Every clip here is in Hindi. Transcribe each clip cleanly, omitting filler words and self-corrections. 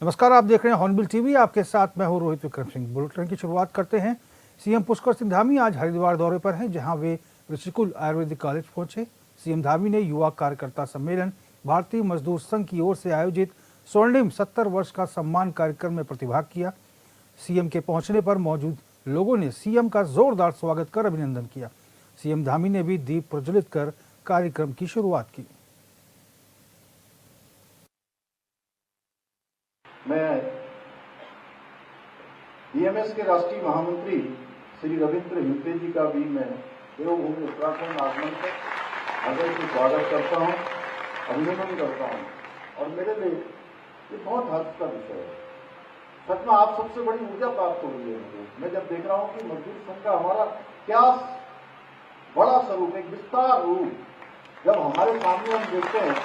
नमस्कार, आप देख रहे हैं हॉर्नबिल टीवी। आपके साथ मैं हूं रोहित विक्रम सिंह। बुलेटिन की शुरुआत करते हैं। सीएम पुष्कर सिंह धामी आज हरिद्वार दौरे पर हैं, जहां वे ऋषिकुल आयुर्वेदिक कॉलेज पहुंचे। सीएम धामी ने युवा कार्यकर्ता सम्मेलन भारतीय मजदूर संघ की ओर से आयोजित स्वर्णिम 70 वर्ष का सम्मान कार्यक्रम में प्रतिभाग किया। सीएम के पहुंचने पर मौजूद लोगों ने सीएम का जोरदार स्वागत कर अभिनंदन किया। सीएम धामी ने भी दीप प्रज्वलित कर कार्यक्रम की शुरुआत की। मैं बीएमएस के राष्ट्रीय महामंत्री श्री रविंद्र हिंते जी का भी मैं देवभूमि उत्तराखंड आगमन पर आदर से स्वागत करता हूं, अभिनंदन करता हूं। और मेरे लिए ये बहुत हर्ष का विषय है। सच में आप सबसे बड़ी ऊर्जा प्राप्त हो रही है मुझे। मैं जब देख रहा हूं कि मजदूर संघ का हमारा क्या बड़ा स्वरूप, एक विस्तार रूप जब हमारे सामने हम देखते हैं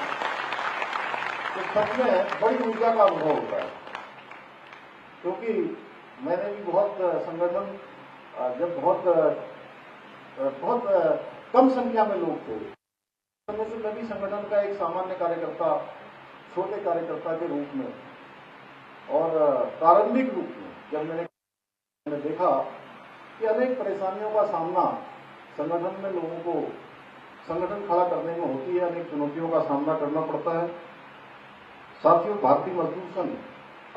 तो सच में बड़ी ऊर्जा का अनुभव होता है। क्योंकि मैंने भी बहुत संगठन, जब बहुत कम संख्या में लोग थे, समय से मैं भी संगठन का एक सामान्य कार्यकर्ता, छोटे कार्यकर्ता के रूप में और प्रारंभिक रूप में जब मैंने देखा कि अनेक परेशानियों का सामना संगठन में लोगों को संगठन खड़ा करने में होती है, अनेक चुनौतियों का सामना करना पड़ता है। साथियों, भारतीय मजदूर संघ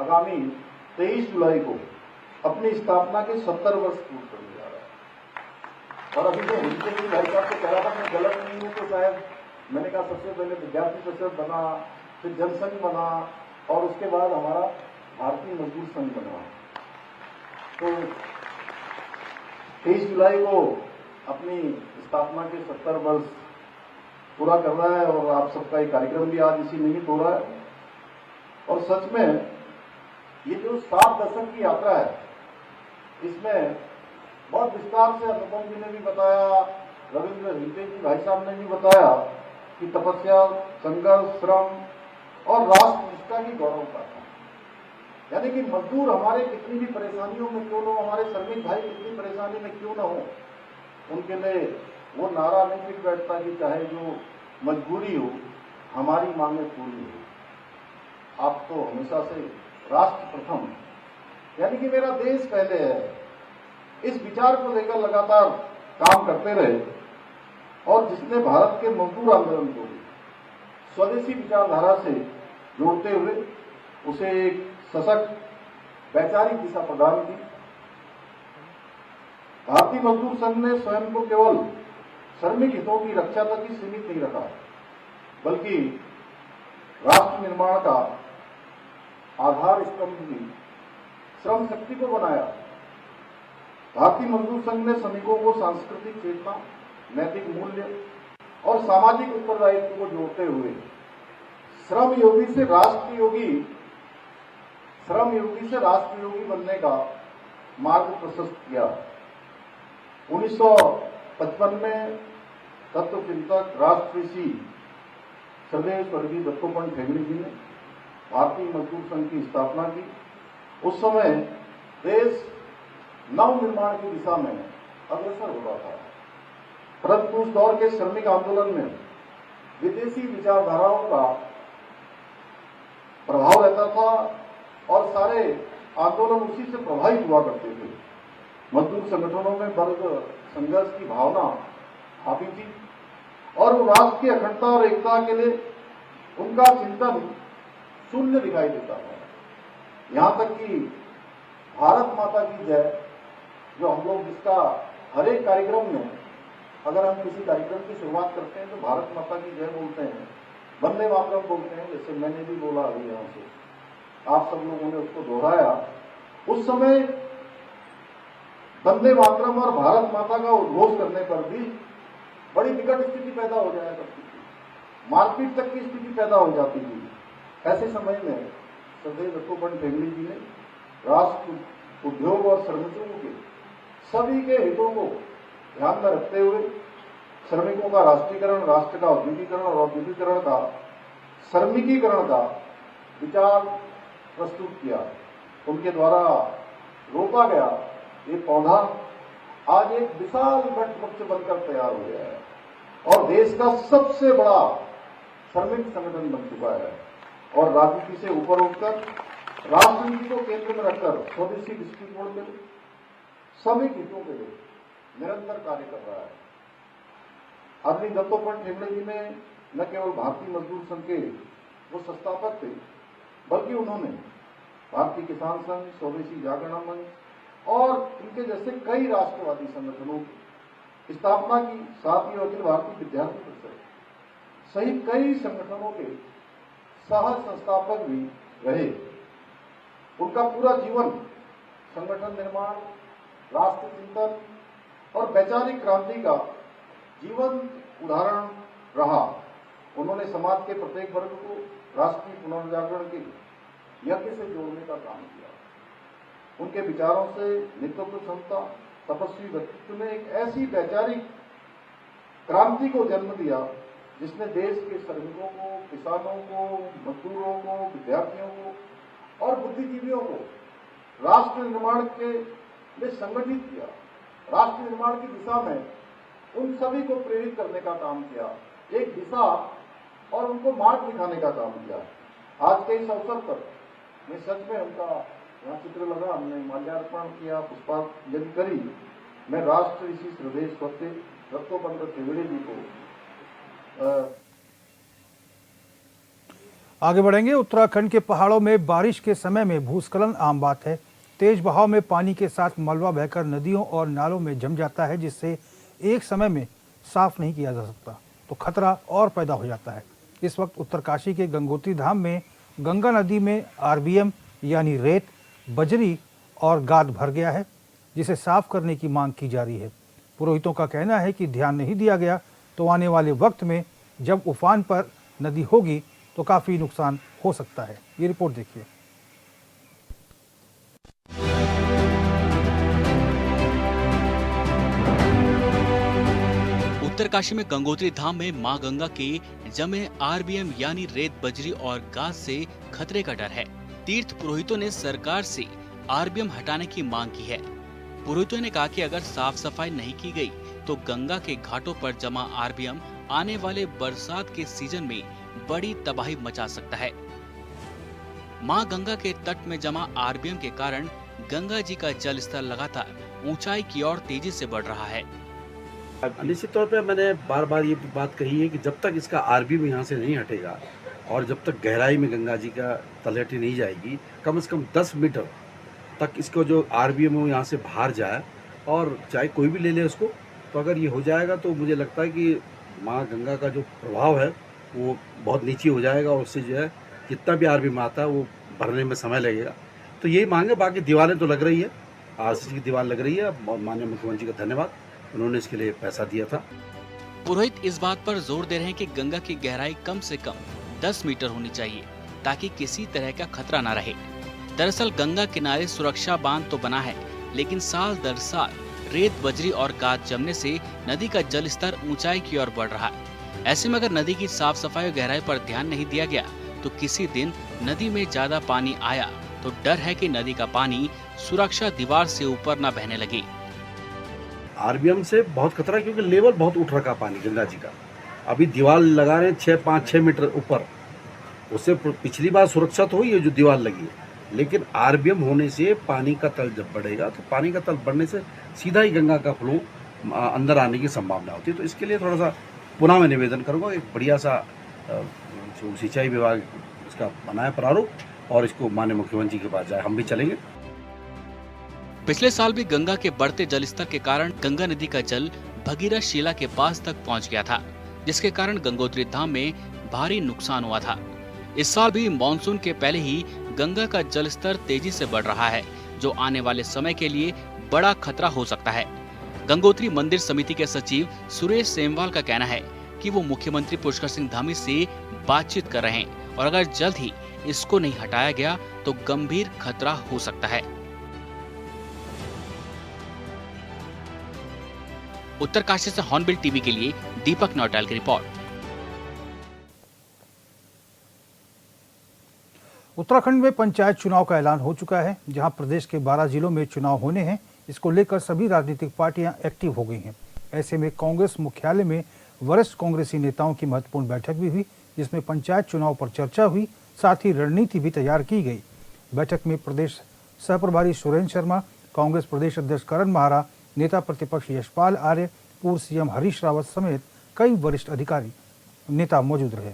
आगामी 23 जुलाई को अपनी स्थापना के 70 वर्ष पूर्ण करने जा रहा है। और अभी जो हिंदी जी भाई साहब को कह रहा था मैं गलत नहीं हूं, तो शायद मैंने कहा सबसे पहले विद्यार्थी परिषद बना, फिर जनसंघ बना और उसके बाद हमारा भारतीय मजदूर संघ बना। तो 23 जुलाई को अपनी स्थापना के 70 वर्ष पूरा कर रहा है और आप सबका एक कार्यक्रम भी आज इसी निमित्त हो रहा है। और सच में ये जो 7 दशक की यात्रा है, इसमें बहुत विस्तार से अनुपम जी ने भी बताया, रविंद्र हिंते जी भाई साहब ने भी बताया कि तपस्या, संघर्ष, श्रम और राष्ट्र निष्ठा की गौरव का था। यानी कि मजदूर हमारे कितनी भी परेशानियों में क्यों न हो, हमारे श्रमिक भाई कितनी परेशानी में क्यों न हो, उनके लिए वो नारा नहीं टिक बैठता कि चाहे जो मजबूरी हो, हमारी मांगें पूरी हो। आप तो हमेशा से राष्ट्र प्रथम, यानी कि मेरा देश पहले है, इस विचार को लेकर लगातार काम करते रहे। और जिसने भारत के मजदूर आंदोलन को स्वदेशी विचारधारा से जोड़ते हुए उसे एक सशक्त वैचारिक दिशा प्रदान की। भारतीय मजदूर संघ ने स्वयं को केवल श्रमिक हितों की रक्षा तक ही सीमित नहीं रखा, बल्कि राष्ट्र निर्माण का आधार स्तंभ भी श्रम शक्ति को बनाया। भारतीय मजदूर संघ ने श्रमिकों को सांस्कृतिक चेतना, नैतिक मूल्य और सामाजिक उत्तरदायित्व को जोड़ते हुए श्रम योगी से राष्ट्र योगी बनने का मार्ग प्रशस्त किया। 1955 में तत्व चिंतक राष्ट्रऋषि श्रद्धेय स्वर्गीय दत्तोपंत ठेंगड़ी जी ने भारतीय मजदूर संघ की स्थापना की। उस समय देश नव निर्माण की दिशा में अग्रसर हो रहा था, परंतु उस दौर के श्रमिक आंदोलन में विदेशी विचारधाराओं का प्रभाव रहता था और सारे आंदोलन उसी से प्रभावित हुआ करते थे। मजदूर संगठनों में वर्ग संघर्ष की भावना हावी थी और वो राष्ट्र की अखंडता और एकता के लिए उनका चिंतन शून्य दिखाई देता था। यहां तक कि भारत माता की जय, जो हम लोग जिसका हर एक कार्यक्रम में, अगर हम किसी कार्यक्रम की शुरुआत करते हैं तो भारत माता की जय बोलते हैं, वंदे मातरम बोलते हैं, जैसे मैंने भी बोला अभी यहां से, आप सब लोगों ने उसको दोहराया। उस समय वंदे मातरम और भारत माता का उद्घोष करने पर भी बड़ी विकट स्थिति पैदा हो जाया करती थी, मारपीट तक की स्थिति पैदा हो जाती थी। ऐसे समय में श्रद्धेय दत्तोपंत ठेंगड़ी जी ने राष्ट्र, उद्योग और श्रमिकों के सभी के हितों को ध्यान में रखते हुए श्रमिकों का राष्ट्रीयकरण, राष्ट्र का औद्योगिकरण और औद्योगिकरण का श्रमिकीकरण का विचार प्रस्तुत किया। उनके द्वारा रोपा गया ये पौधा आज एक विशाल वट वृक्ष बनकर तैयार हो गया है और देश का सबसे बड़ा श्रमिक संगठन बन चुका है। और राजनीति से ऊपर उठकर राष्ट्र नीति को केंद्र में रखकर स्वदेशी दृष्टिकोण के लिए सभी हितों के लिए निरंतर कार्य कर रहा है। आदरणीय दत्तोपंत ठेंगड़े जी में न केवल भारतीय मजदूर संघ के वो संस्थापक थे, बल्कि उन्होंने भारतीय किसान संघ, स्वदेशी जागरण मंच और इनके जैसे कई राष्ट्रवादी संगठनों की स्थापना की। साथ ही अखिल भारतीय विद्यार्थी परिषद सहित कई संगठनों के सह संस्थापक भी रहे। उनका पूरा जीवन संगठन निर्माण, राष्ट्र चिंतन और वैचारिक क्रांति का जीवन उदाहरण रहा। उन्होंने समाज के प्रत्येक वर्ग को राष्ट्रीय पुनर्जागरण के यज्ञ से जोड़ने का काम किया। उनके विचारों से नेतृत्व क्षमता, तपस्वी व्यक्तित्व ने एक ऐसी वैचारिक क्रांति को जन्म दिया जिसने देश के श्रमिकों को, किसानों को, मजदूरों को, विद्यार्थियों को और बुद्धिजीवियों को राष्ट्र निर्माण के लिए संगठित किया। राष्ट्र निर्माण की दिशा में उन सभी को प्रेरित करने का काम किया, एक दिशा और उनको मार्ग दिखाने का काम किया। आज के इस अवसर पर मैं सच में उनका यहाँ चित्र लगा, हमने माल्यार्पण किया, पुष्पांजलि करी। मैं राष्ट्र ऋषि श्रद्धेय स्वस्ति दत्तोपंत ठेंगड़े जी को आगे बढ़ेंगे। उत्तराखंड के पहाड़ों में बारिश के समय में भूस्खलन आम बात है। तेज बहाव में पानी के साथ मलबा बहकर नदियों और नालों में जम जाता है, जिससे एक समय में साफ नहीं किया जा सकता, तो खतरा और पैदा हो जाता है। इस वक्त उत्तरकाशी के गंगोत्री धाम में गंगा नदी में आरबीएम यानी रेत, बजरी और गाद भर गया है, जिसे साफ करने की मांग की जा रही है। पुरोहितों का कहना है कि ध्यान नहीं दिया गया तो आने वाले वक्त में जब उफान पर नदी होगी तो काफी नुकसान हो सकता है। ये रिपोर्ट देखिए। उत्तरकाशी में गंगोत्री धाम में मां गंगा के जमे आरबीएम यानी रेत, बजरी और गाद से खतरे का डर है। तीर्थ पुरोहितों ने सरकार से आरबीएम हटाने की मांग की है। पुरोहितों ने कहा कि अगर साफ सफाई नहीं की गई तो गंगा के घाटों पर जमा आरबीएम आने वाले बरसात के सीजन में बड़ी तबाही मचा सकता है। मां गंगा के तट में जमा आरबीएम के कारण गंगा जी का जल स्तर लगातार ऊंचाई की ओर तेजी से बढ़ रहा है। निश्चित तौर पे मैंने बार बार ये बात कही है कि जब तक इसका आरबीएम यहाँ से नहीं हटेगा और जब तक गहराई में गंगा जी का तलहटी नहीं जाएगी, कम से कम 10 मीटर तक इसको जो आरबीएम है यहाँ से बाहर जाए, और चाहे कोई भी ले ले उसको, तो अगर ये हो जाएगा तो मुझे लगता है कि माँ गंगा का जो प्रभाव है वो बहुत नीचे हो जाएगा और उससे जो है जितना भी आरबीएम आता है वो भरने में समय लगेगा। तो यही मांग है। बाकी दीवारें तो लग रही है, आरसीसी की दीवार लग रही है। माननीय मुख्यमंत्री का धन्यवाद, उन्होंने इसके लिए पैसा दिया था। पुरोहित इस बात पर जोर दे रहे हैं कि गंगा की गहराई कम से कम 10 मीटर होनी चाहिए ताकि किसी तरह का खतरा न रहे। दरअसल गंगा किनारे सुरक्षा बांध तो बना है, लेकिन साल दर साल रेत, बजरी और गाद जमने से नदी का जल स्तर ऊंचाई की ओर बढ़ रहा है। ऐसे में अगर नदी की साफ सफाई और गहराई पर ध्यान नहीं दिया गया तो किसी दिन नदी में ज्यादा पानी आया तो डर है कि नदी का पानी सुरक्षा दीवार से ऊपर न बहने लगे। आरबीएम से बहुत खतरा है क्योंकि लेवल बहुत उठ रखा पानी गंगा जी का। अभी दीवार लगा रहे हैं 5-6 मीटर ऊपर, उससे पिछली बार सुरक्षा तो हुई है जो दीवार लगी है, लेकिन आरबीएम होने से पानी का तल जब बढ़ेगा तो पानी का तल बढ़ने से सीधा ही गंगा का फ्लो अंदर आने की संभावना होती है। तो इसके लिए थोड़ा सा पुनः मैं निवेदन करूँगा, एक बढ़िया सा सिंचाई विभाग इसका बनाए प्रारूप और इसको माननीय मुख्यमंत्री के पास जाए, हम भी चलेंगे। पिछले साल भी गंगा के बढ़ते जलस्तर के कारण गंगा नदी का जल भगीरथ शिला के पास तक पहुंच गया था, जिसके कारण गंगोत्री धाम में भारी नुकसान हुआ था। इस साल भी मानसून के पहले ही गंगा का जलस्तर तेजी से बढ़ रहा है, जो आने वाले समय के लिए बड़ा खतरा हो सकता है। गंगोत्री मंदिर समिति के सचिव सुरेश सेमवाल का कहना है कि वो मुख्यमंत्री पुष्कर सिंह धामी से बातचीत कर रहे हैं और अगर जल्द ही इसको नहीं हटाया गया तो गंभीर खतरा हो सकता है। उत्तरकाशी से हॉर्नबिल टीवी के लिए दीपक नौटाल की रिपोर्ट। उत्तराखंड में पंचायत चुनाव का ऐलान हो चुका है, जहां प्रदेश के 12 जिलों में चुनाव होने हैं। इसको लेकर सभी राजनीतिक पार्टियां एक्टिव हो गई हैं। ऐसे में कांग्रेस मुख्यालय में वरिष्ठ कांग्रेसी नेताओं की महत्वपूर्ण बैठक भी हुई, जिसमें पंचायत चुनाव पर चर्चा हुई, साथ ही रणनीति भी तैयार की गई। बैठक में प्रदेश सह प्रभारी सुरेंद्र शर्मा, कांग्रेस प्रदेश अध्यक्ष करण महारा, नेता प्रतिपक्ष यशपाल आर्य, पूर्व सीएम हरीश रावत समेत कई वरिष्ठ अधिकारी नेता मौजूद रहे।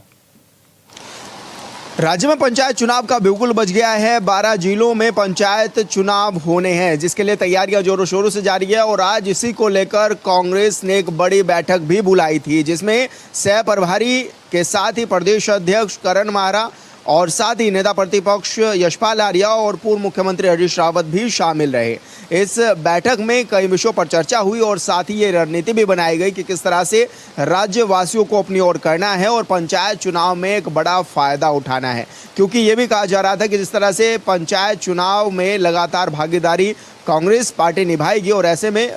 राज्य में पंचायत चुनाव का बिल्कुल बच गया है। 12 जिलों में पंचायत चुनाव होने हैं, जिसके लिए तैयारियां जोरों शोरों से जारी है और आज इसी को लेकर कांग्रेस ने एक बड़ी बैठक भी बुलाई थी, जिसमें सह प्रभारी के साथ ही प्रदेश अध्यक्ष करण महारा और साथ ही नेता प्रतिपक्ष यशपाल आर्या और पूर्व मुख्यमंत्री हरीश रावत भी शामिल रहे। इस बैठक में कई विषयों पर चर्चा हुई और साथ ही ये रणनीति भी बनाई गई कि किस तरह से राज्यवासियों को अपनी ओर करना है और पंचायत चुनाव में एक बड़ा फायदा उठाना है, क्योंकि ये भी कहा जा रहा था कि जिस तरह से पंचायत चुनाव में लगातार भागीदारी कांग्रेस पार्टी निभाएगी और ऐसे में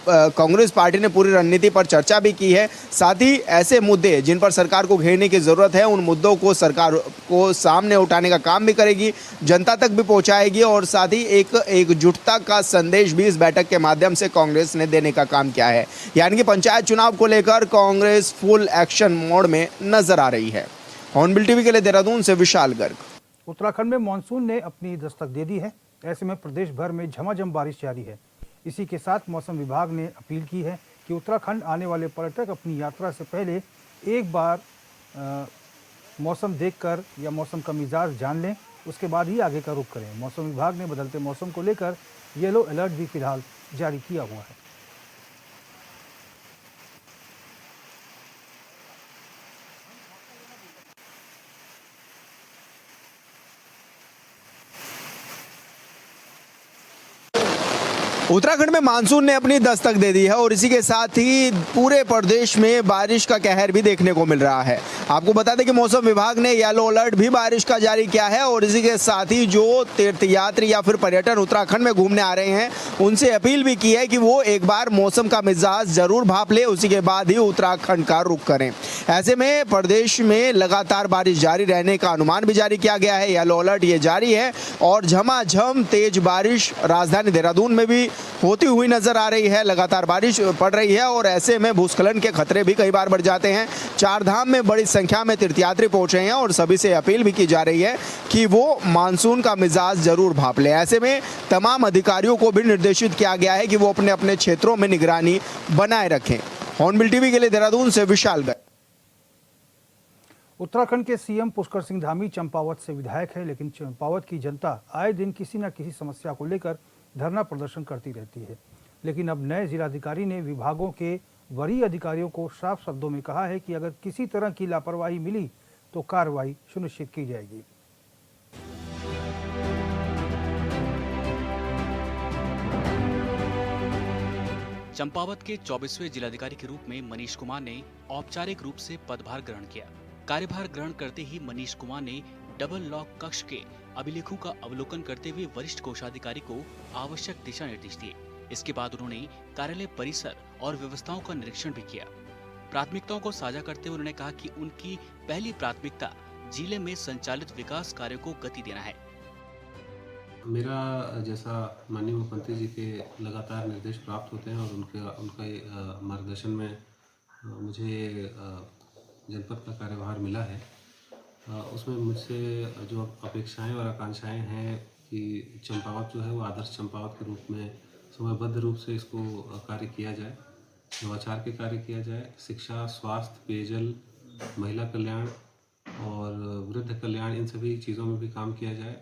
कांग्रेस पार्टी ने पूरी रणनीति पर चर्चा भी की है। साथ ही ऐसे मुद्दे जिन पर सरकार को घेरने की ज़रूरत है, उन मुद्दों को सरकार को सामने उठाने का काम भी करेगी, जनता तक भी पहुंचाएगी और साथ ही एक एकजुटता का संदेश भी इस बैठक के माध्यम से कांग्रेस ने देने का काम किया है। यानी कि पंचायत चुनाव को लेकर कांग्रेस फुल एक्शन मोड में नजर आ रही है। हॉर्नबिल टीवी के लिए देहरादून से विशाल गर्ग। उत्तराखंड में मानसून ने अपनी दस्तक दे दी है। ऐसे में प्रदेश भर में झमाझम बारिश जारी है। इसी के साथ मौसम विभाग ने अपील की है कि उत्तराखंड आने वाले पर्यटक अपनी यात्रा से पहले एक बार मौसम देखकर या मौसम का मिजाज जान लें, उसके बाद ही आगे का रुख करें। मौसम विभाग ने बदलते मौसम को लेकर येलो अलर्ट भी फिलहाल जारी किया हुआ है। उत्तराखंड में मानसून ने अपनी दस्तक दे दी है और इसी के साथ ही पूरे प्रदेश में बारिश का कहर भी देखने को मिल रहा है। आपको बता दें कि मौसम विभाग ने येलो अलर्ट भी बारिश का जारी किया है और इसी के साथ ही जो तीर्थयात्री या फिर पर्यटन उत्तराखंड में घूमने आ रहे हैं, उनसे अपील भी की है कि वो एक बार मौसम का मिजाज जरूर भांप ले, उसी के बाद ही उत्तराखंड का रुख करें। ऐसे में प्रदेश में लगातार बारिश जारी रहने का अनुमान भी जारी किया गया है। येलो अलर्ट ये जारी है और झमाझम तेज बारिश राजधानी देहरादून में भी होती हुई नजर आ रही है। लगातार बारिश पड़ रही है और ऐसे में भूस्खलन के खतरे भी कई बार बढ़ जाते हैं। चार धाम में बड़ी संख्या में तीर्थयात्री पहुंचे हैं और सभी से अपील भी की जा रही है कि वो मानसून का मिजाज जरूर भांप ले। ऐसे में तमाम अधिकारियों को भी निर्देशित किया गया है कि वो अपने अपने क्षेत्रों में निगरानी बनाए रखें। हॉर्नबिल टीवी के लिए देहरादून से विशाल गर्ग। उत्तराखंड के सीएम पुष्कर सिंह धामी चंपावत से विधायक है, लेकिन चंपावत की जनता आए दिन किसी न किसी समस्या को लेकर धरना प्रदर्शन करती रहती है। लेकिन अब नए जिलाधिकारी ने विभागों के वरीय अधिकारियों को साफ शब्दों में कहा है कि अगर किसी तरह की लापरवाही मिली तो कार्रवाई सुनिश्चित की जाएगी। चंपावत के 24वें जिलाधिकारी के रूप में मनीष कुमार ने औपचारिक रूप से पदभार ग्रहण किया। कार्यभार ग्रहण करते ही मनीष कुमार ने डबल लॉक कक्ष के अभिलेखों का अवलोकन करते हुए वरिष्ठ कोषाधिकारी को आवश्यक दिशा निर्देश दिए। इसके बाद उन्होंने कार्यालय परिसर और व्यवस्थाओं का निरीक्षण भी किया। प्राथमिकताओं को साझा करते हुए उन्होंने कहा कि उनकी पहली प्राथमिकता जिले में संचालित विकास कार्यों को गति देना है। मेरा जैसा माननीय मुख्यमंत्री जी के लगातार निर्देश प्राप्त होते हैं और उनका मार्गदर्शन में मुझे जनपद का कार्यभार मिला है, उसमें मुझसे जो अपेक्षाएं और आकांक्षाएं हैं कि चंपावत जो है वो आदर्श चंपावत के रूप में समयबद्ध रूप से इसको कार्य किया जाए, नवाचार के कार्य किया जाए, शिक्षा, स्वास्थ्य, पेयजल, महिला कल्याण और वृद्ध कल्याण, इन सभी चीज़ों में भी काम किया जाए।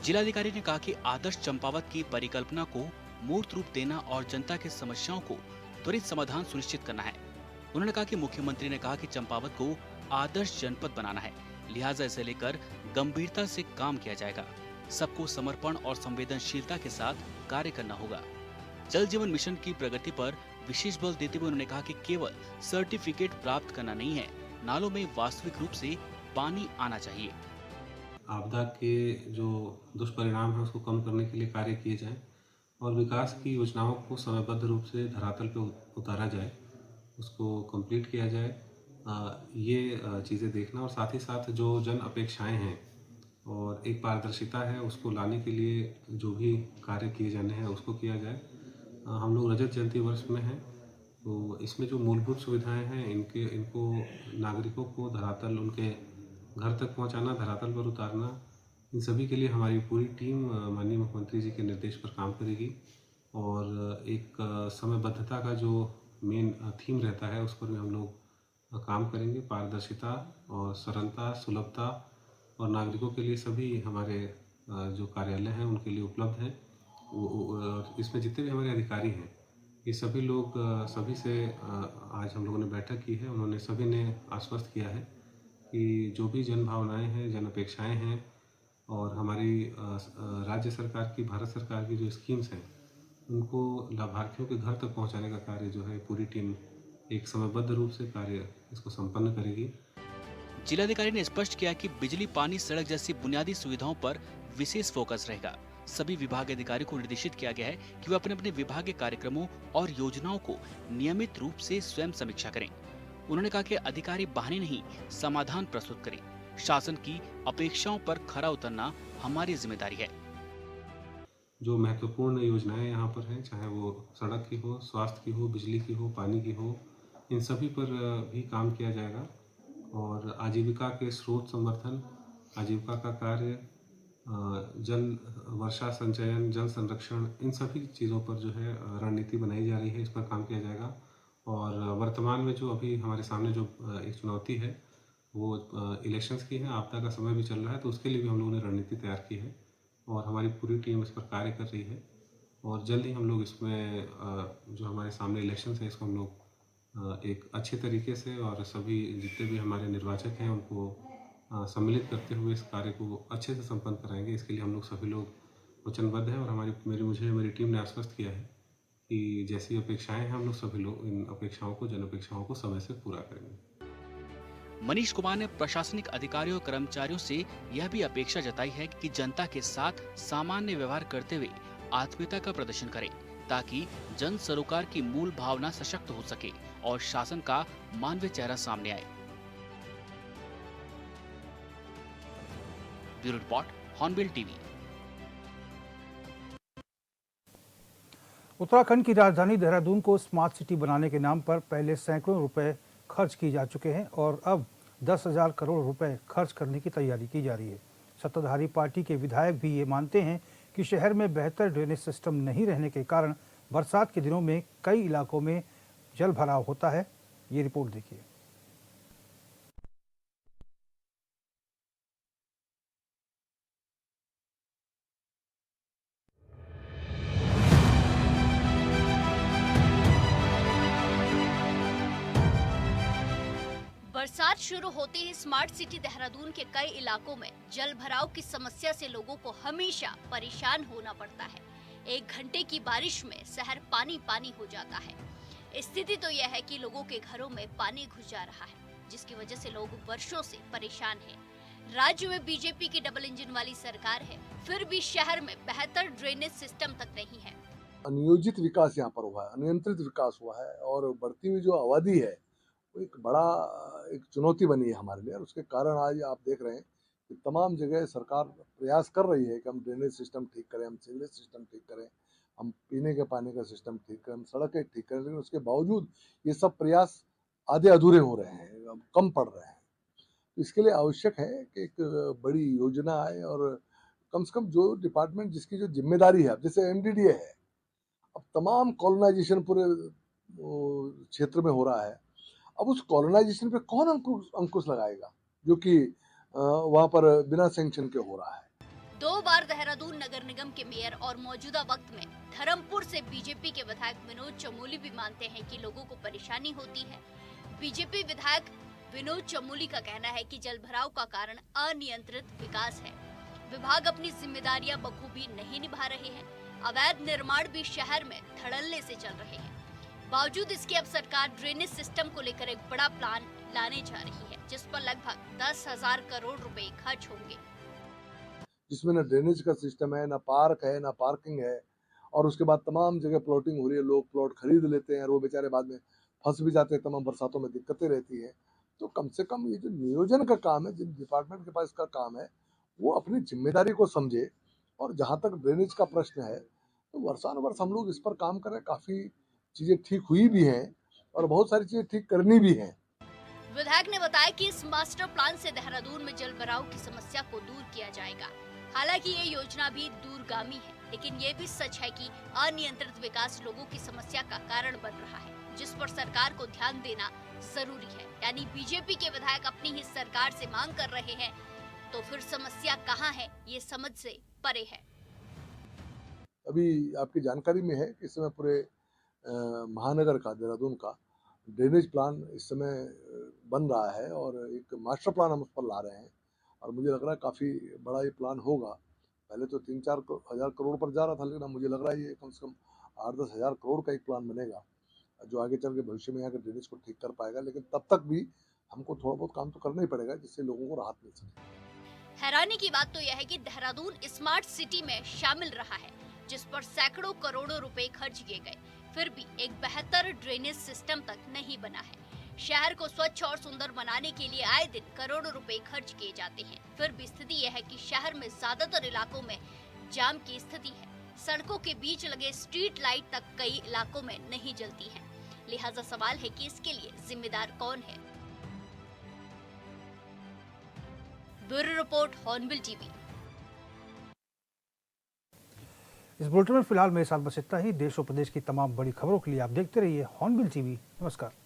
जिलाधिकारी ने कहा कि आदर्श चंपावत की परिकल्पना को मूर्त रूप देना और जनता की समस्याओं को त्वरित समाधान सुनिश्चित करना है। उन्होंने कहा कि मुख्यमंत्री ने कहा कि चंपावत को आदर्श जनपद बनाना है, लिहाजा इसे लेकर गंभीरता से काम किया जाएगा। सबको समर्पण और संवेदनशीलता के साथ कार्य करना होगा। जल जीवन मिशन की प्रगति पर विशेष बल देते हुए उन्होंने कहा कि केवल सर्टिफिकेट प्राप्त करना नहीं है, नालों में वास्तविक रूप से पानी आना चाहिए। आपदा के जो दुष्परिणाम है उसको कम करने के लिए कार्य किए जाएं और विकास की योजनाओं को समयबद्ध रूप से धरातल पर उतारा जाए, उसको कंप्लीट किया जाए। ये चीज़ें देखना और साथ ही साथ जो जन अपेक्षाएं हैं और एक पारदर्शिता है, उसको लाने के लिए जो भी कार्य किए जाने हैं उसको किया जाए। हम लोग रजत जयंती वर्ष में हैं, तो इसमें जो मूलभूत सुविधाएं हैं इनको नागरिकों को धरातल उनके घर तक पहुंचाना, धरातल पर उतारना, इन सभी के लिए हमारी पूरी टीम माननीय मुख्यमंत्री जी के निर्देश पर काम करेगी और एक समयबद्धता का जो मेन थीम रहता है उस पर भी हम लोग काम करेंगे। पारदर्शिता और सरलता, सुलभता और नागरिकों के लिए सभी हमारे जो कार्यालय हैं उनके लिए उपलब्ध हैं। इसमें जितने भी हमारे अधिकारी हैं ये सभी लोग सभी से आज हम लोगों ने बैठक की है। उन्होंने सभी ने आश्वस्त किया है कि जो भी जन भावनाएं हैं, जन अपेक्षाएं हैं और हमारी राज्य सरकार की, भारत सरकार की जो स्कीम्स हैं उनको लाभार्थियों के घर तक पहुंचाने का कार्य जो है पूरी टीम एक समयबद्ध रूप से कार्य इसको संपन्न करेगी। जिलाधिकारी ने स्पष्ट किया कि बिजली, पानी, सड़क जैसी बुनियादी सुविधाओं पर विशेष फोकस रहेगा। सभी विभाग अधिकारियों को निर्देशित किया गया है कि वे अपने अपने विभाग के कार्यक्रमों और योजनाओं को नियमित रूप से स्वयं समीक्षा करें। उन्होंने कहा कि अधिकारी बहाने नहीं, समाधान प्रस्तुत करें। शासन की अपेक्षाओं पर खरा उतरना हमारी जिम्मेदारी है। जो महत्वपूर्ण योजनाएं यहाँ पर हैं, चाहे वो सड़क की हो, स्वास्थ्य की हो, बिजली की हो, पानी की हो, इन सभी पर भी काम किया जाएगा और आजीविका के स्रोत संवर्धन, आजीविका का कार्य, जल वर्षा संचयन, जल संरक्षण, इन सभी चीज़ों पर जो है रणनीति बनाई जा रही है, इस पर काम किया जाएगा। और वर्तमान में जो अभी हमारे सामने जो एक चुनौती है वो इलेक्शंस की है, आपदा का समय भी चल रहा है, तो उसके लिए भी हम लोगों ने रणनीति तैयार की है और हमारी पूरी टीम इस पर कार्य कर रही है और जल्द ही हम लोग इसमें जो हमारे सामने इलेक्शंस है इसको हम लोग एक अच्छे तरीके से और सभी जितने भी हमारे निर्वाचक हैं उनको सम्मिलित करते हुए इस कार्य को अच्छे से संपन्न कराएंगे। इसके लिए हम लोग सभी लोग वचनबद्ध हैं और मेरी टीम ने आश्वस्त किया है कि जैसी अपेक्षाएं हैं हम लोग सभी लोग इन अपेक्षाओं को, जन अपेक्षाओं को समय से पूरा करेंगे। मनीष कुमार ने प्रशासनिक अधिकारियों और कर्मचारियों से यह भी अपेक्षा जताई है कि जनता के साथ सामान्य व्यवहार करते हुए आत्मीयता का प्रदर्शन करें ताकि जन सरोकार की मूल भावना सशक्त हो सके और शासन का मानवीय चेहरा सामने आए। Bureau report, hornbill TV. Uttarakhand की राजधानी देहरादून को स्मार्ट सिटी बनाने के नाम पर पहले सैकड़ों रुपए खर्च किए जा चुके हैं और अब 10,000 करोड़ रुपए खर्च करने की तैयारी की जा रही है। सत्ताधारी पार्टी के विधायक भी ये मानते हैं कि शहर में बेहतर ड्रेनेज सिस्टम नहीं रहने के कारण बरसात के दिनों में कई इलाकों में जल भराव होता है। ये रिपोर्ट देखिए। बरसात शुरू होते ही स्मार्ट सिटी देहरादून के कई इलाकों में जल भराव की समस्या से लोगों को हमेशा परेशान होना पड़ता है। 1 घंटे की बारिश में शहर पानी पानी हो जाता है। स्थिति तो यह है कि लोगों के घरों में पानी घुस जा रहा है, जिसकी वजह से लोग वर्षों से परेशान हैं। राज्य में बीजेपी की डबल इंजन वाली सरकार है, फिर भी शहर में बेहतर ड्रेनेज सिस्टम तक नहीं है। अनियोजित विकास यहाँ पर हुआ है, अनियंत्रित विकास हुआ है और बढ़ती हुई जो आबादी है एक चुनौती बनी है हमारे लिए और उसके कारण आज आप देख रहे हैं कि तमाम जगह सरकार प्रयास कर रही है कि हम ड्रेनेज सिस्टम ठीक करें, हम सीवरेज सिस्टम ठीक करें, हम पीने के पानी का सिस्टम ठीक करें, हम सड़कें ठीक करें, लेकिन उसके बावजूद ये सब प्रयास आधे अधूरे हो रहे हैं, कम पड़ रहे हैं। तो इसके लिए आवश्यक है कि एक बड़ी योजना आए और कम से कम जो डिपार्टमेंट जिसकी जो जिम्मेदारी है, अब जैसे MDDA है, अब तमाम कॉलोनाइजेशन पूरे क्षेत्र में हो रहा है। अब उस कॉलोनाइजेशन पे कौन अंकुश लगाएगा जो कि वहां पर बिना सैंक्शन के हो रहा है। 2 बार देहरादून नगर निगम के मेयर और मौजूदा वक्त में धर्मपुर से बीजेपी के विधायक विनोद चमोली भी मानते हैं कि लोगों को परेशानी होती है। बीजेपी विधायक विनोद चमोली का कहना है कि जल भराव का कारण अनियंत्रित विकास है। विभाग अपनी जिम्मेदारियां बखूबी नहीं निभा रहे हैं। अवैध निर्माण भी शहर में धड़ल्ले से चल रहे हैं। बावजूद इसके अब सरकार ड्रेनेज सिस्टम को लेकर एक बड़ा प्लान लाने जा रही है, जिस पर लगभग 10,000 करोड़ रुपए खर्च होंगे, जिसमें न ड्रेनेज का सिस्टम है, न पार्क है, न पार्किंग है और उसके बाद तमाम जगह प्लॉटिंग हो रही है। लोग प्लॉट खरीद लेते हैं और वो बेचारे बाद में फंस भी जाते हैं, तमाम बरसातों में दिक्कतें रहती है। तो कम से कम ये जो नियोजन का काम है, जिन डिपार्टमेंट के पास इसका काम है, वो अपनी जिम्मेदारी को समझे और जहाँ तक ड्रेनेज का प्रश्न है तो वर्षानुवर्ष हम लोग इस पर काम कर रहे हैं। काफी चीजें ठीक हुई भी हैं और बहुत सारी चीजें ठीक करनी भी हैं। विधायक ने बताया कि इस मास्टर प्लान से देहरादून में जल भराव की समस्या को दूर किया जाएगा। हालांकि ये योजना भी दूरगामी है, लेकिन ये भी सच है कि अनियंत्रित विकास लोगों की समस्या का कारण बन रहा है, जिस पर सरकार को ध्यान देना जरूरी है। यानी बीजेपी के विधायक अपनी ही सरकार से मांग कर रहे हैं, तो फिर समस्या कहाँ है, ये समझ से परे है। अभी आपकी जानकारी में है कि इस समय पूरे महानगर का, देहरादून का ड्रेनेज प्लान इस समय बन रहा है और एक मास्टर प्लान हम उस पर ला रहे हैं और मुझे लग रहा है काफ़ी बड़ा ये प्लान होगा। पहले तो 3-4 हज़ार करोड़ पर जा रहा था, लेकिन अब मुझे लग रहा है ये कम से कम 8-10 हज़ार करोड़ का एक प्लान बनेगा जो आगे चल के भविष्य में यहाँ के ड्रेनेज को ठीक कर पाएगा। लेकिन तब तक भी हमको थोड़ा बहुत काम तो करना ही पड़ेगा जिससे लोगों को राहत मिल सके। हैरानी की बात तो यह है कि देहरादून स्मार्ट सिटी में शामिल रहा है, जिस पर सैकड़ों करोड़ों रुपए खर्च किए गए, फिर भी एक बेहतर ड्रेनेज सिस्टम तक नहीं बना है। शहर को स्वच्छ और सुंदर बनाने के लिए आए दिन करोड़ों रुपए खर्च किए जाते हैं, फिर भी स्थिति यह है कि शहर में ज्यादातर इलाकों में जाम की स्थिति है। सड़कों के बीच लगे स्ट्रीट लाइट तक कई इलाकों में नहीं जलती हैं। लिहाजा सवाल है कि इसके लिए जिम्मेदार कौन है। Bureau report, hornbill TV. इस बुलेटिन में फिलहाल मेरे साथ बस इतना ही। देश और प्रदेश की तमाम बड़ी खबरों के लिए आप देखते रहिए हॉर्नबिल टीवी। नमस्कार।